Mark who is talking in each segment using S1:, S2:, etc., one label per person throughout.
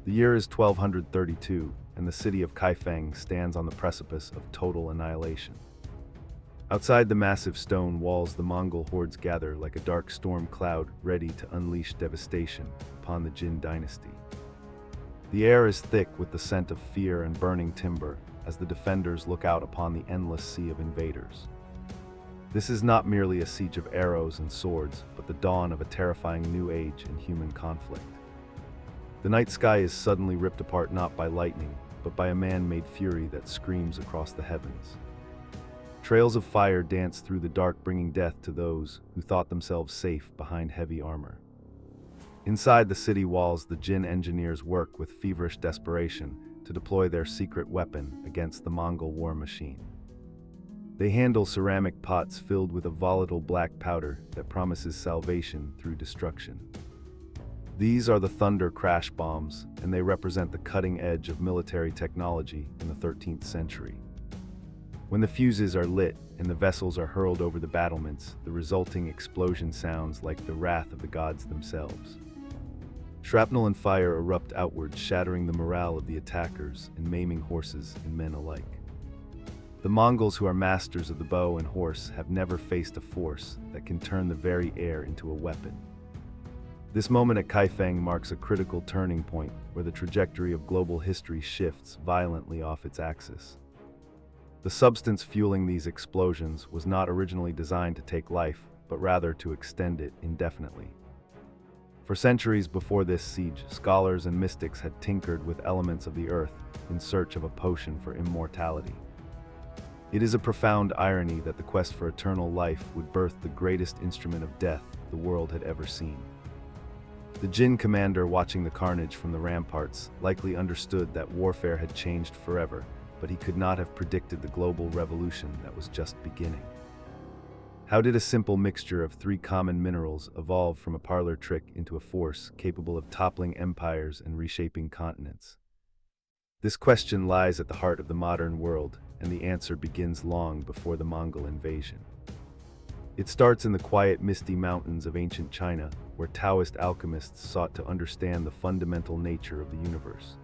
S1: The year is 1232, and the city of Kaifeng stands on the precipice of total annihilation. Outside the massive stone walls, the Mongol hordes gather like a dark storm cloud ready to unleash devastation upon the Jin dynasty. The air is thick with the scent of fear and burning timber as the defenders look out upon the endless sea of invaders. This is not merely a siege of arrows and swords, but the dawn of a terrifying new age in human conflict. The night sky is suddenly ripped apart not by lightning, but by a man-made fury that screams across the heavens. Trails of fire dance through the dark, bringing death to those who thought themselves safe behind heavy armor. Inside the city walls, the Jin engineers work with feverish desperation to deploy their secret weapon against the Mongol war machine. They handle ceramic pots filled with a volatile black powder that promises salvation through destruction. These are the Thunder Crash Bombs, and they represent the cutting edge of military technology in the 13th century. When the fuses are lit and the vessels are hurled over the battlements, the resulting explosion sounds like the wrath of the gods themselves. Shrapnel and fire erupt outward, shattering the morale of the attackers and maiming horses and men alike. The Mongols, who are masters of the bow and horse, have never faced a force that can turn the very air into a weapon. This moment at Kaifeng marks a critical turning point where the trajectory of global history shifts violently off its axis. The substance fueling these explosions was not originally designed to take life, but rather to extend it indefinitely. For centuries before this siege, scholars and mystics had tinkered with elements of the earth in search of a potion for immortality. It is a profound irony that the quest for eternal life would birth the greatest instrument of death the world had ever seen. The Jin commander, watching the carnage from the ramparts, likely understood that warfare had changed forever, but he could not have predicted the global revolution that was just beginning. How did a simple mixture of three common minerals evolve from a parlor trick into a force capable of toppling empires and reshaping continents? This question lies at the heart of the modern world, and the answer begins long before the Mongol invasion. It starts in the quiet, misty mountains of ancient China, where Taoist alchemists sought to understand the fundamental nature of the universe.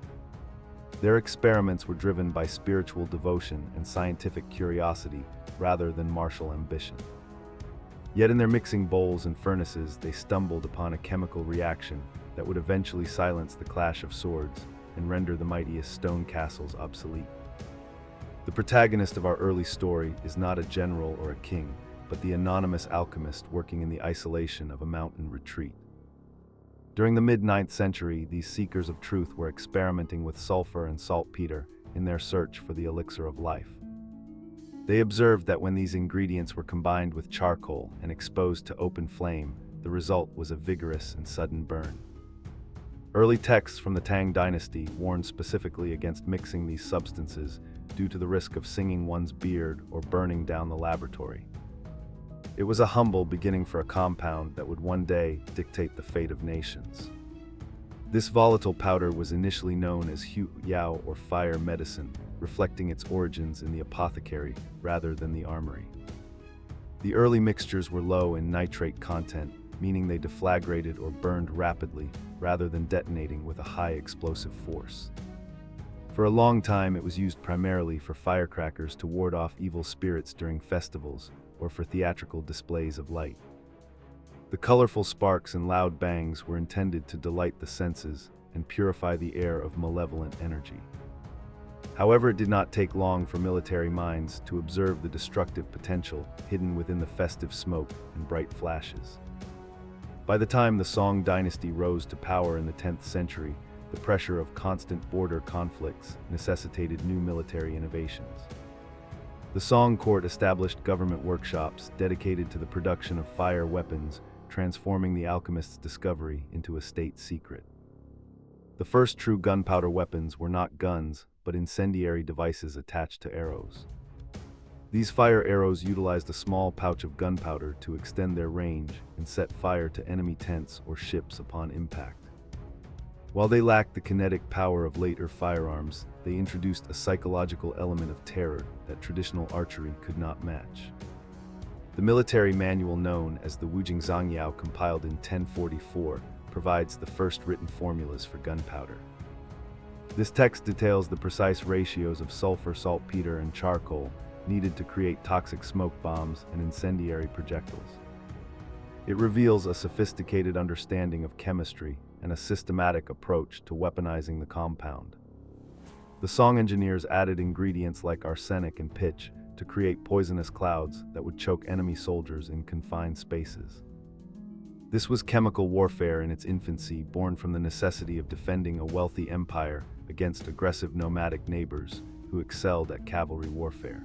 S1: Their experiments were driven by spiritual devotion and scientific curiosity rather than martial ambition. Yet in their mixing bowls and furnaces, they stumbled upon a chemical reaction that would eventually silence the clash of swords and render the mightiest stone castles obsolete. The protagonist of our early story is not a general or a king, but the anonymous alchemist working in the isolation of a mountain retreat. During the mid-9th century, these seekers of truth were experimenting with sulfur and saltpeter in their search for the elixir of life. They observed that when these ingredients were combined with charcoal and exposed to open flame, the result was a vigorous and sudden burn. Early texts from the Tang dynasty warned specifically against mixing these substances due to the risk of singing one's beard or burning down the laboratory. It was a humble beginning for a compound that would one day dictate the fate of nations. This volatile powder was initially known as hu yao, or fire medicine, reflecting its origins in the apothecary rather than the armory. The early mixtures were low in nitrate content, meaning they deflagrated or burned rapidly rather than detonating with a high explosive force. For a long time, it was used primarily for firecrackers to ward off evil spirits during festivals or for theatrical displays of light. The colorful sparks and loud bangs were intended to delight the senses and purify the air of malevolent energy. However, it did not take long for military minds to observe the destructive potential hidden within the festive smoke and bright flashes. By the time the Song Dynasty rose to power in the 10th century, the pressure of constant border conflicts necessitated new military innovations. The Song court established government workshops dedicated to the production of fire weapons, transforming the alchemist's discovery into a state secret. The first true gunpowder weapons were not guns, but incendiary devices attached to arrows. These fire arrows utilized a small pouch of gunpowder to extend their range and set fire to enemy tents or ships upon impact. While they lacked the kinetic power of later firearms, they introduced a psychological element of terror that traditional archery could not match. The military manual known as the Wujing Zongyao, compiled in 1044, provides the first written formulas for gunpowder. This text details the precise ratios of sulfur, saltpeter, and charcoal needed to create toxic smoke bombs and incendiary projectiles. It reveals a sophisticated understanding of chemistry and a systematic approach to weaponizing the compound. The Song engineers added ingredients like arsenic and pitch to create poisonous clouds that would choke enemy soldiers in confined spaces. This was chemical warfare in its infancy, born from the necessity of defending a wealthy empire against aggressive nomadic neighbors who excelled at cavalry warfare.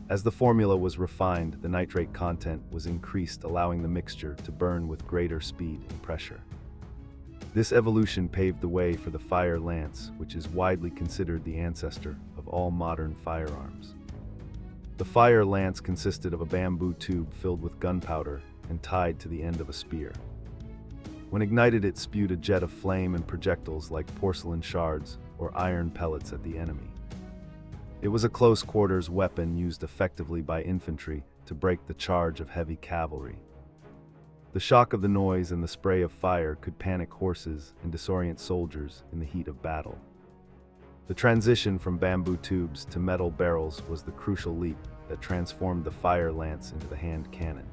S1: As the formula was refined, the nitrate content was increased, allowing the mixture to burn with greater speed and pressure. This evolution paved the way for the fire lance, which is widely considered the ancestor of all modern firearms. The fire lance consisted of a bamboo tube filled with gunpowder and tied to the end of a spear. When ignited, it spewed a jet of flame and projectiles like porcelain shards or iron pellets at the enemy. It was a close-quarters weapon used effectively by infantry to break the charge of heavy cavalry. The shock of the noise and the spray of fire could panic horses and disorient soldiers in the heat of battle. The transition from bamboo tubes to metal barrels was the crucial leap that transformed the fire lance into the hand cannon.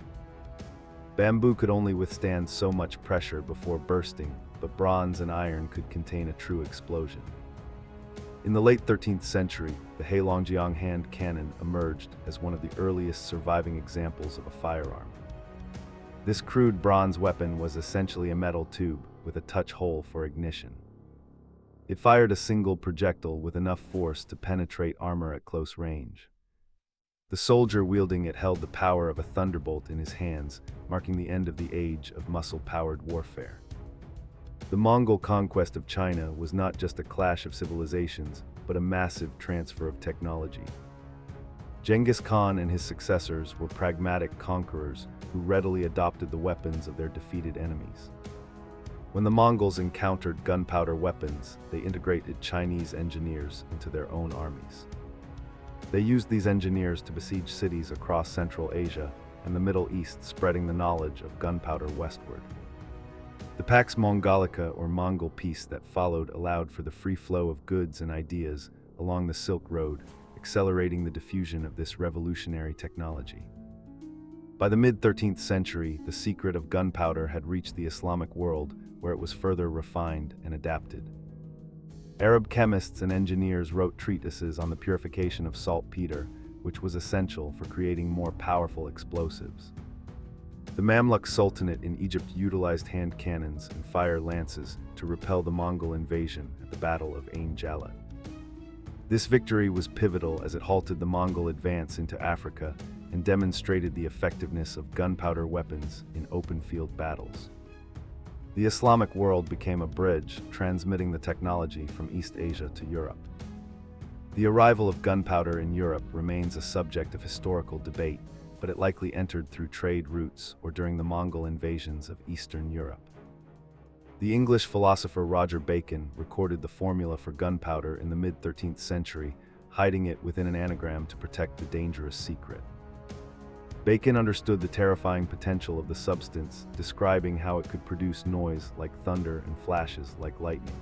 S1: Bamboo could only withstand so much pressure before bursting, but bronze and iron could contain a true explosion. In the late 13th century, the Heilongjiang hand cannon emerged as one of the earliest surviving examples of a firearm. This crude bronze weapon was essentially a metal tube with a touch hole for ignition. It fired a single projectile with enough force to penetrate armor at close range. The soldier wielding it held the power of a thunderbolt in his hands, marking the end of the age of muscle-powered warfare. The Mongol conquest of China was not just a clash of civilizations, but a massive transfer of technology. Genghis Khan and his successors were pragmatic conquerors who readily adopted the weapons of their defeated enemies. When the Mongols encountered gunpowder weapons, they integrated Chinese engineers into their own armies. They used these engineers to besiege cities across Central Asia and the Middle East, spreading the knowledge of gunpowder westward. The Pax Mongolica, or Mongol peace, that followed allowed for the free flow of goods and ideas along the Silk Road, accelerating the diffusion of this revolutionary technology. By the mid-13th century, the secret of gunpowder had reached the Islamic world, where it was further refined and adapted. Arab chemists and engineers wrote treatises on the purification of saltpeter, which was essential for creating more powerful explosives. The Mamluk Sultanate in Egypt utilized hand cannons and fire lances to repel the Mongol invasion at the Battle of Ain Jalut. This victory was pivotal as it halted the Mongol advance into Africa and demonstrated the effectiveness of gunpowder weapons in open-field battles. The Islamic world became a bridge, transmitting the technology from East Asia to Europe. The arrival of gunpowder in Europe remains a subject of historical debate, but it likely entered through trade routes or during the Mongol invasions of Eastern Europe. The English philosopher Roger Bacon recorded the formula for gunpowder in the mid-13th century, hiding it within an anagram to protect the dangerous secret. Bacon understood the terrifying potential of the substance, describing how it could produce noise like thunder and flashes like lightning.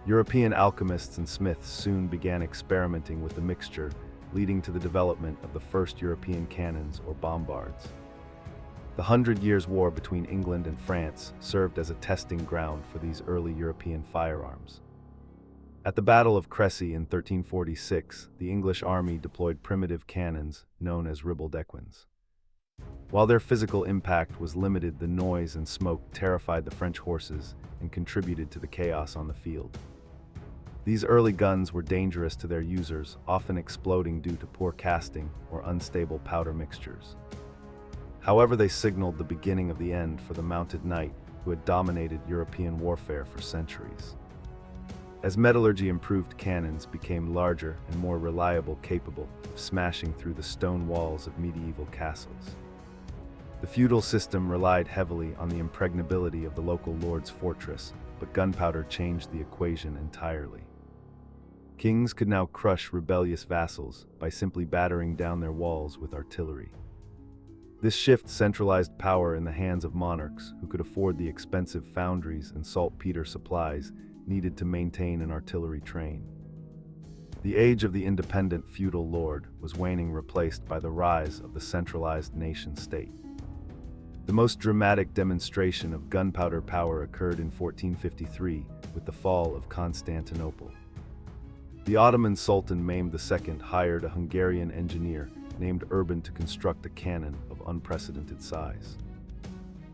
S1: European alchemists and smiths soon began experimenting with the mixture, leading to the development of the first European cannons or bombards. The 100 Years' War between England and France served as a testing ground for these early European firearms. At the Battle of Crécy in 1346, the English army deployed primitive cannons known as riboldecquins. While their physical impact was limited, the noise and smoke terrified the French horses and contributed to the chaos on the field. These early guns were dangerous to their users, often exploding due to poor casting or unstable powder mixtures. However, they signaled the beginning of the end for the mounted knight who had dominated European warfare for centuries. As metallurgy improved, cannons became larger and more reliable, capable of smashing through the stone walls of medieval castles. The feudal system relied heavily on the impregnability of the local lord's fortress, but gunpowder changed the equation entirely. Kings could now crush rebellious vassals by simply battering down their walls with artillery. This shift centralized power in the hands of monarchs who could afford the expensive foundries and saltpeter supplies, needed to maintain an artillery train. The age of the independent feudal lord was waning, replaced by the rise of the centralized nation-state. The most dramatic demonstration of gunpowder power occurred in 1453 with the fall of Constantinople. The Ottoman Sultan Mehmed II hired a Hungarian engineer named Urban to construct a cannon of unprecedented size.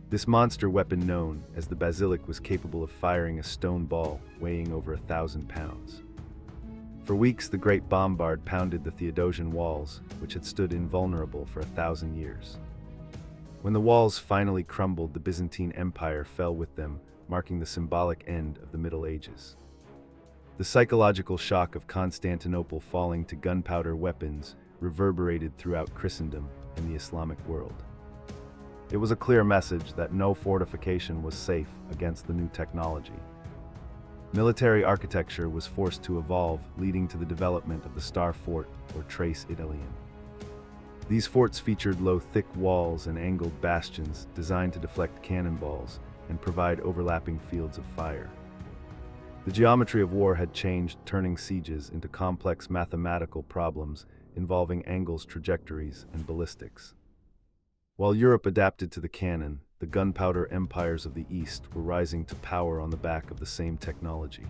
S1: This monster weapon, known as the basilic, was capable of firing a stone ball weighing over 1,000 pounds. For weeks, the great bombard pounded the Theodosian walls, which had stood invulnerable for 1,000 years. When the walls finally crumbled, the Byzantine Empire fell with them, marking the symbolic end of the Middle Ages. The psychological shock of Constantinople falling to gunpowder weapons reverberated throughout Christendom and the Islamic world. It was a clear message that no fortification was safe against the new technology. Military architecture was forced to evolve, leading to the development of the Star Fort, or Trace Italian. These forts featured low, thick walls and angled bastions designed to deflect cannonballs and provide overlapping fields of fire. The geometry of war had changed, turning sieges into complex mathematical problems involving angles, trajectories, and ballistics. While Europe adapted to the cannon, the gunpowder empires of the East were rising to power on the back of the same technology.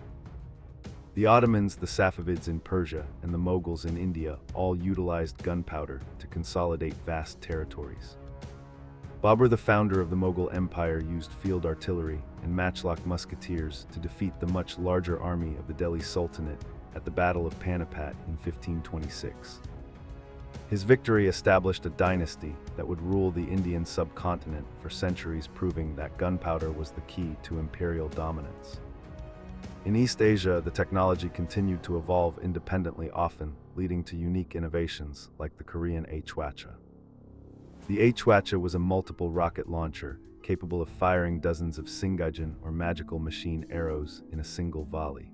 S1: The Ottomans, the Safavids in Persia, and the Mughals in India all utilized gunpowder to consolidate vast territories. Babur, the founder of the Mughal Empire, used field artillery and matchlock musketeers to defeat the much larger army of the Delhi Sultanate at the Battle of Panipat in 1526. His victory established a dynasty that would rule the Indian subcontinent for centuries, proving that gunpowder was the key to imperial dominance. In East Asia, the technology continued to evolve independently, often leading to unique innovations like the Korean H-Hwacha. The H-Hwacha was a multiple rocket launcher capable of firing dozens of Singajin, or magical machine arrows, in a single volley.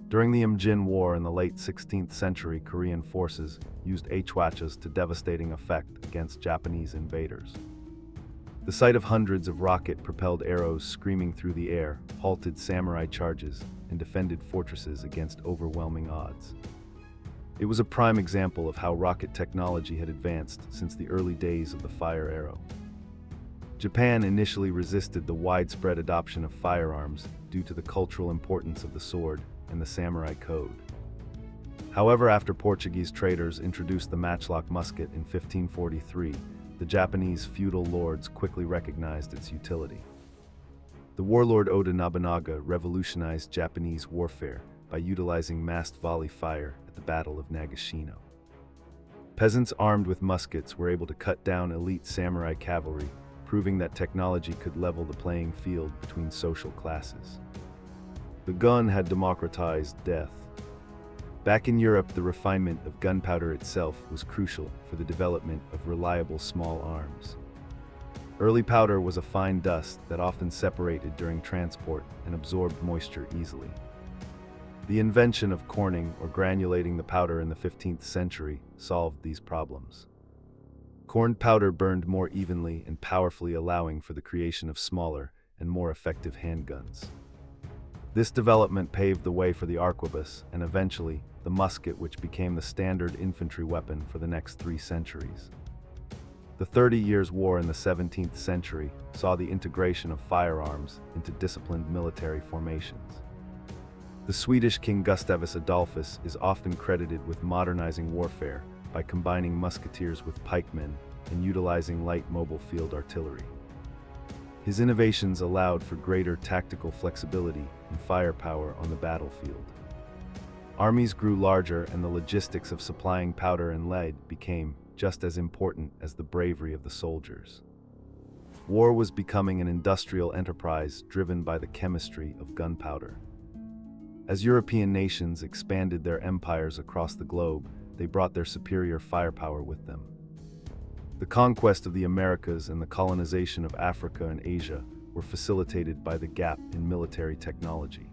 S1: During the Imjin War in the late 16th century, Korean forces used H-Hwachas to devastating effect against Japanese invaders. The sight of hundreds of rocket-propelled arrows screaming through the air halted samurai charges and defended fortresses against overwhelming odds. It was a prime example of how rocket technology had advanced since the early days of the fire arrow. Japan initially resisted the widespread adoption of firearms due to the cultural importance of the sword and the samurai code. However, after Portuguese traders introduced the matchlock musket in 1543, the Japanese feudal lords quickly recognized its utility. The warlord Oda Nobunaga revolutionized Japanese warfare by utilizing massed volley fire at the Battle of Nagashino. Peasants armed with muskets were able to cut down elite samurai cavalry, proving that technology could level the playing field between social classes. The gun had democratized death. Back in Europe, the refinement of gunpowder itself was crucial for the development of reliable small arms. Early powder was a fine dust that often separated during transport and absorbed moisture easily. The invention of corning, or granulating the powder, in the 15th century solved these problems. Corned powder burned more evenly and powerfully, allowing for the creation of smaller and more effective handguns. This development paved the way for the arquebus and eventually the musket, which became the standard infantry weapon for the next 3 centuries. The 30 Years' War in the 17th century saw the integration of firearms into disciplined military formations. The Swedish King Gustavus Adolphus is often credited with modernizing warfare by combining musketeers with pikemen and utilizing light mobile field artillery. His innovations allowed for greater tactical flexibility and firepower on the battlefield. Armies grew larger, and the logistics of supplying powder and lead became just as important as the bravery of the soldiers. War was becoming an industrial enterprise driven by the chemistry of gunpowder. As European nations expanded their empires across the globe, they brought their superior firepower with them. The conquest of the Americas and the colonization of Africa and Asia were facilitated by the gap in military technology.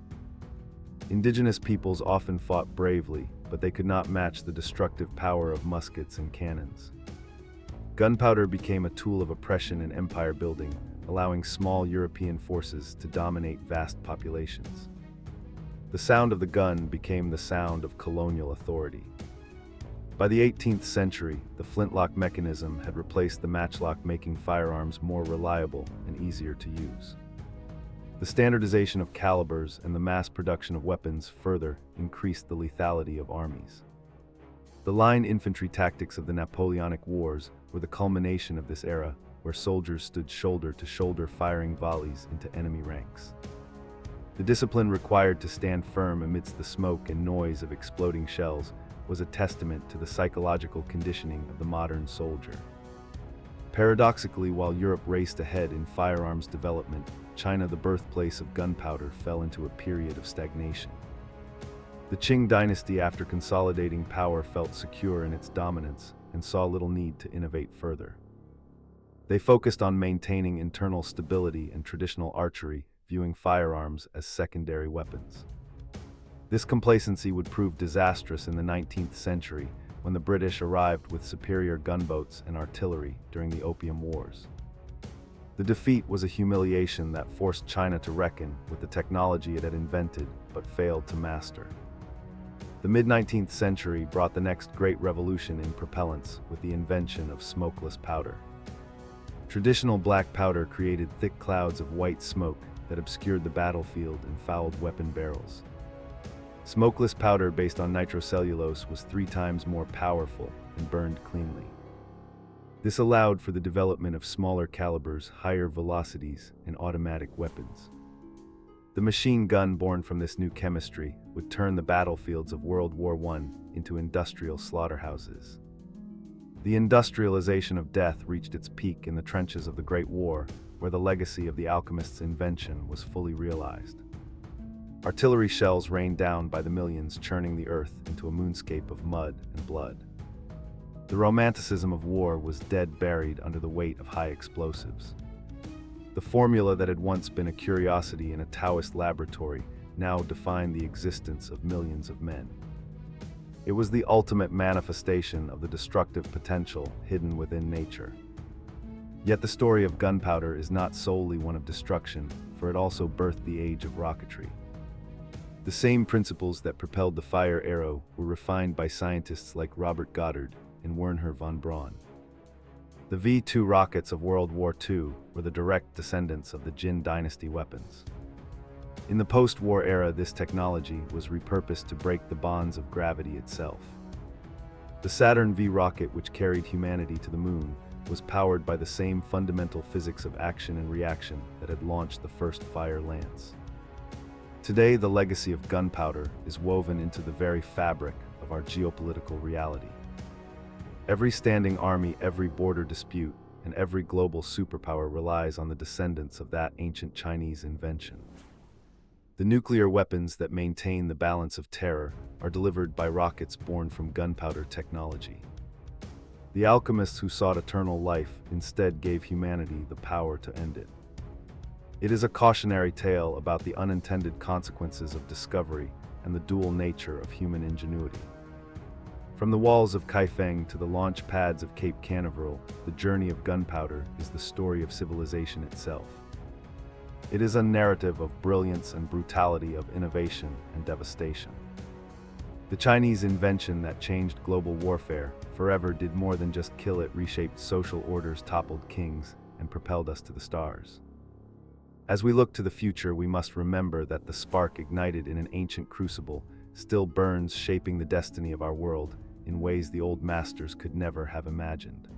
S1: Indigenous peoples often fought bravely, but they could not match the destructive power of muskets and cannons. Gunpowder became a tool of oppression and empire building, allowing small European forces to dominate vast populations. The sound of the gun became the sound of colonial authority. By the 18th century, the flintlock mechanism had replaced the matchlock, making firearms more reliable and easier to use. The standardization of calibers and the mass production of weapons further increased the lethality of armies. The line infantry tactics of the Napoleonic Wars were the culmination of this era, where soldiers stood shoulder to shoulder firing volleys into enemy ranks. The discipline required to stand firm amidst the smoke and noise of exploding shells was a testament to the psychological conditioning of the modern soldier. Paradoxically, while Europe raced ahead in firearms development, China, the birthplace of gunpowder, fell into a period of stagnation. The Qing dynasty, after consolidating power, felt secure in its dominance and saw little need to innovate further. They focused on maintaining internal stability and traditional archery, viewing firearms as secondary weapons. This complacency would prove disastrous in the 19th century when the British arrived with superior gunboats and artillery during the Opium Wars. The defeat was a humiliation that forced China to reckon with the technology it had invented but failed to master. The mid-19th century brought the next great revolution in propellants with the invention of smokeless powder. Traditional black powder created thick clouds of white smoke that obscured the battlefield and fouled weapon barrels. Smokeless powder based on nitrocellulose was 3 times more powerful and burned cleanly. This allowed for the development of smaller calibers, higher velocities, and automatic weapons. The machine gun born from this new chemistry would turn the battlefields of World War I into industrial slaughterhouses. The industrialization of death reached its peak in the trenches of the Great War, where the legacy of the alchemists' invention was fully realized. Artillery shells rained down by the millions, churning the earth into a moonscape of mud and blood. The romanticism of war was dead buried under the weight of high explosives. The formula that had once been a curiosity in a Taoist laboratory now defined the existence of millions of men. It was the ultimate manifestation of the destructive potential hidden within nature. Yet the story of gunpowder is not solely one of destruction, for it also birthed the age of rocketry. The same principles that propelled the fire arrow were refined by scientists like Robert Goddard and Wernher von Braun. The V-2 rockets of World War II were the direct descendants of the Qin dynasty weapons. In the post-war era, this technology was repurposed to break the bonds of gravity itself. The Saturn V rocket, which carried humanity to the moon, was powered by the same fundamental physics of action and reaction that had launched the first fire lance. Today, the legacy of gunpowder is woven into the very fabric of our geopolitical reality. Every standing army, every border dispute, and every global superpower relies on the descendants of that ancient Chinese invention. The nuclear weapons that maintain the balance of terror are delivered by rockets born from gunpowder technology. The alchemists who sought eternal life instead gave humanity the power to end it. It is a cautionary tale about the unintended consequences of discovery and the dual nature of human ingenuity. From the walls of Kaifeng to the launch pads of Cape Canaveral, the journey of gunpowder is the story of civilization itself. It is a narrative of brilliance and brutality, of innovation and devastation. The Chinese invention that changed global warfare forever did more than just kill it, reshaped social orders, toppled kings, and propelled us to the stars. As we look to the future, we must remember that the spark ignited in an ancient crucible still burns, shaping the destiny of our world in ways the old masters could never have imagined.